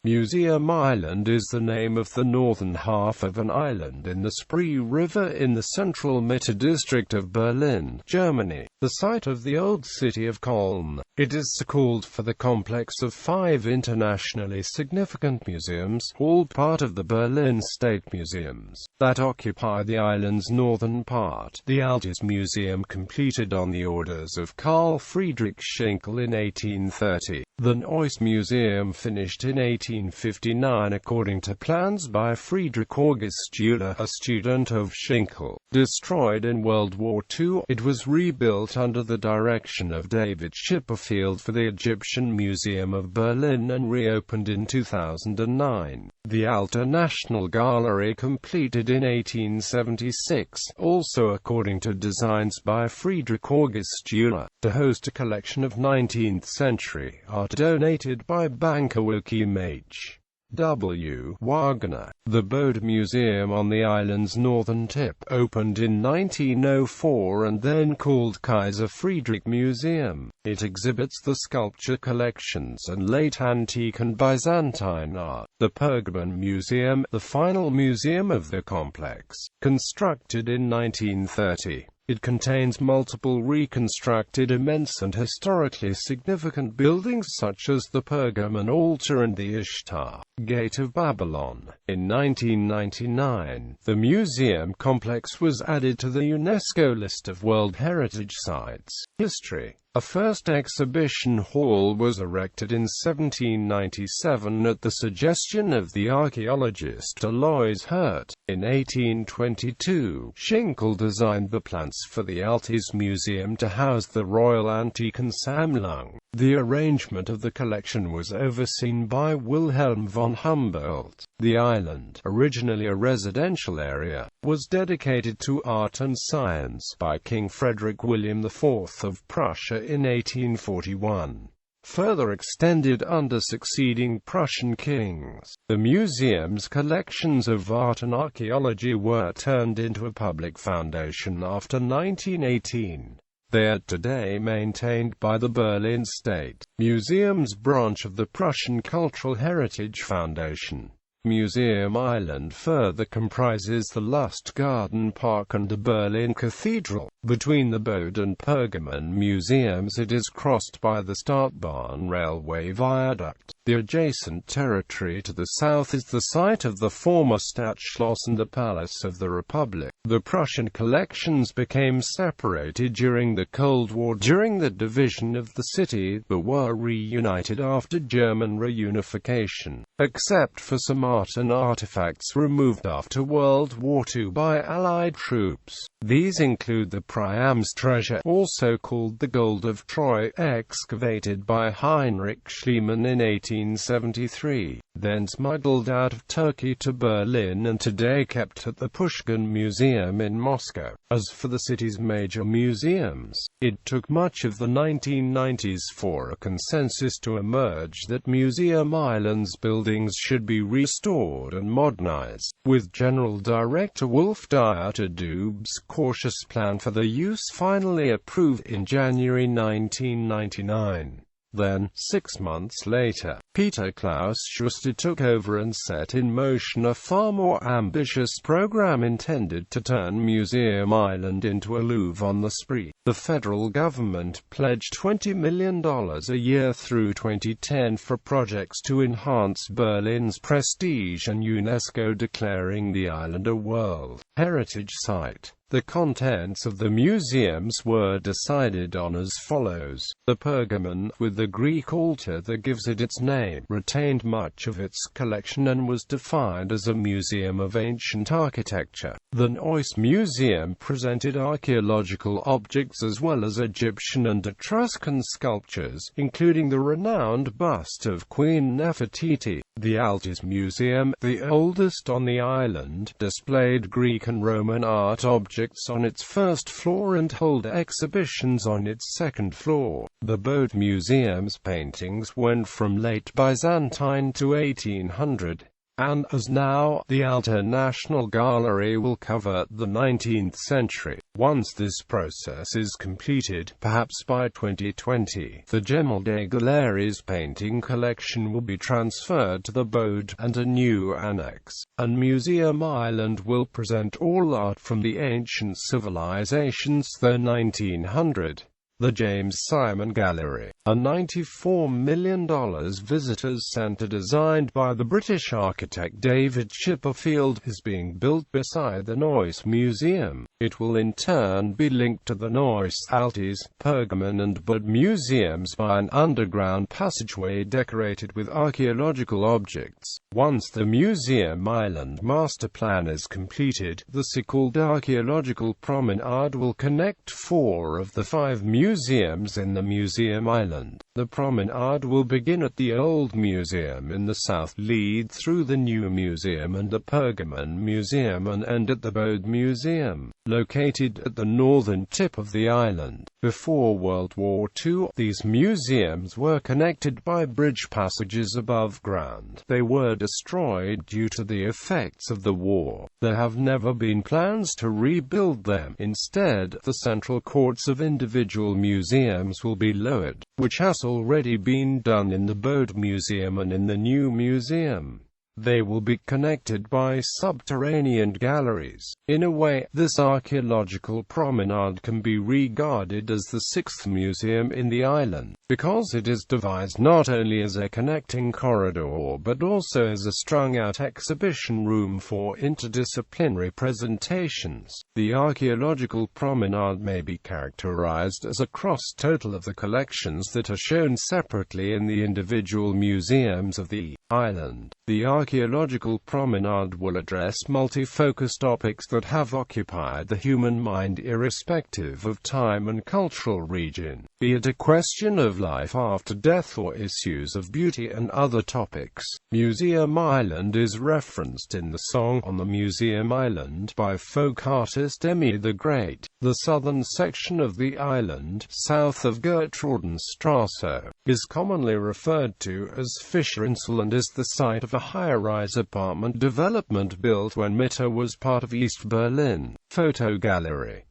Museum Island is the name of the northern half of an island in the Spree River in the central Mitte district of Berlin, Germany, the site of the old city of Cölln. It is so called for the complex of 5 internationally significant museums, all part of the Berlin State Museums, that occupy the island's northern part. The Altes Museum, completed on the orders of Karl Friedrich Schinkel in 1830. The Neues Museum, finished in 1859 according to plans by Friedrich August Stüler, a student of Schinkel. Destroyed in World War II, it was rebuilt under the direction of David Chipperfield for the Egyptian Museum of Berlin and reopened in 2009. The Alte National Gallery, completed in 1876, also according to designs by Friedrich August Stüler, to host a collection of 19th-century art donated by banker W. Wagner. The Bode Museum on the island's northern tip, opened in 1904 and then called Kaiser Friedrich Museum. It exhibits the sculpture collections and late antique and Byzantine art. The Pergamon Museum, the final museum of the complex, constructed in 1930. It contains multiple reconstructed immense and historically significant buildings such as the Pergamon altar and the Ishtar Gate of Babylon. In 1999, the museum complex was added to the UNESCO list of World Heritage Sites. History. A first exhibition hall was erected in 1797 at the suggestion of the archaeologist Alois Hirt. In 1822, Schinkel designed the plans for the Altes Museum to house the Royal Antikensammlung. The arrangement of the collection was overseen by Wilhelm von Humboldt. The island, originally a residential area, was dedicated to art and science by King Frederick William IV of Prussia in 1841. Further extended under succeeding Prussian kings. The museum's collections of art and archaeology were turned into a public foundation after 1918. They are today maintained by the Berlin State Museum's branch of the Prussian Cultural Heritage Foundation. Museum Island further comprises the Lust Garden Park and the Berlin Cathedral. Between the Bode and Pergamon museums it is crossed by the Startbahn railway viaduct. The adjacent territory to the south is the site of the former Stadtschloss and the Palace of the Republic. The Prussian collections became separated during the Cold War. During the division of the city, but were reunited after German reunification, except for some art and artifacts removed after World War II by Allied troops. These include the Priam's treasure, also called the Gold of Troy, excavated by Heinrich Schliemann in 1873, then smuggled out of Turkey to Berlin and today kept at the Pushkin Museum in Moscow. As for the city's major museums, it took much of the 1990s for a consensus to emerge that Museum Island's buildings should be restored and modernized, with General Director Wolf-Dieter Dub's cautious plan for the use finally approved in January 1999. Then, 6 months later, Peter Klaus Schuster took over and set in motion a far more ambitious program intended to turn Museum Island into a Louvre on the Spree. The federal government pledged $20 million a year through 2010 for projects to enhance Berlin's prestige and UNESCO declaring the island a World Heritage Site. The contents of the museums were decided on as follows. The Pergamon, with the Greek altar that gives it its name, retained much of its collection and was defined as a museum of ancient architecture. The Neues Museum presented archaeological objects as well as Egyptian and Etruscan sculptures, including the renowned bust of Queen Nefertiti. The Altes Museum, the oldest on the island, displayed Greek and Roman art objects on its first floor and hold exhibitions on its second floor. The Bode Museum's paintings went from late Byzantine to 1800. and as now, the Alte National Gallery will cover the 19th century. Once this process is completed, perhaps by 2020, the Gemälde des Galeries painting collection will be transferred to the Bode, and a new annex, and Museum Island will present all art from the ancient civilizations. The 1900. The James Simon Gallery, a $94 million visitors center designed by the British architect David Chipperfield, is being built beside the Neues Museum. It will in turn be linked to the Neues Altes, Pergamon and Bode museums by an underground passageway decorated with archaeological objects. Once the Museum Island master plan is completed, the so-called archaeological promenade will connect 4 of the 5 museums in the Museum Island. The promenade will begin at the Old Museum in the south, lead through the New Museum and the Pergamon Museum, and end at the Bode Museum, located at the northern tip of the island. Before World War II, these museums were connected by bridge passages above ground. They were destroyed due to the effects of the war. There have never been plans to rebuild them. Instead, the central courts of individual museums will be lowered, which has already been done in the Bode Museum and in the New Museum. They will be connected by subterranean galleries. In a way, this archaeological promenade can be regarded as the 6th museum in the island, because it is devised not only as a connecting corridor but also as a strung-out exhibition room for interdisciplinary presentations. The archaeological promenade may be characterized as a cross-total of the collections that are shown separately in the individual museums of the island. The archaeological promenade will address multi-focus topics that have occupied the human mind irrespective of time and cultural region, be it a question of life after death or issues of beauty and other topics. Museum Island is referenced in the song On the Museum Island by folk artist Emmy the Great. The southern section of the island, south of Gertrudenstrasse, is commonly referred to as Fischerinsel and is the site of a high-rise apartment development built when Mitte was part of East Berlin. Photo gallery.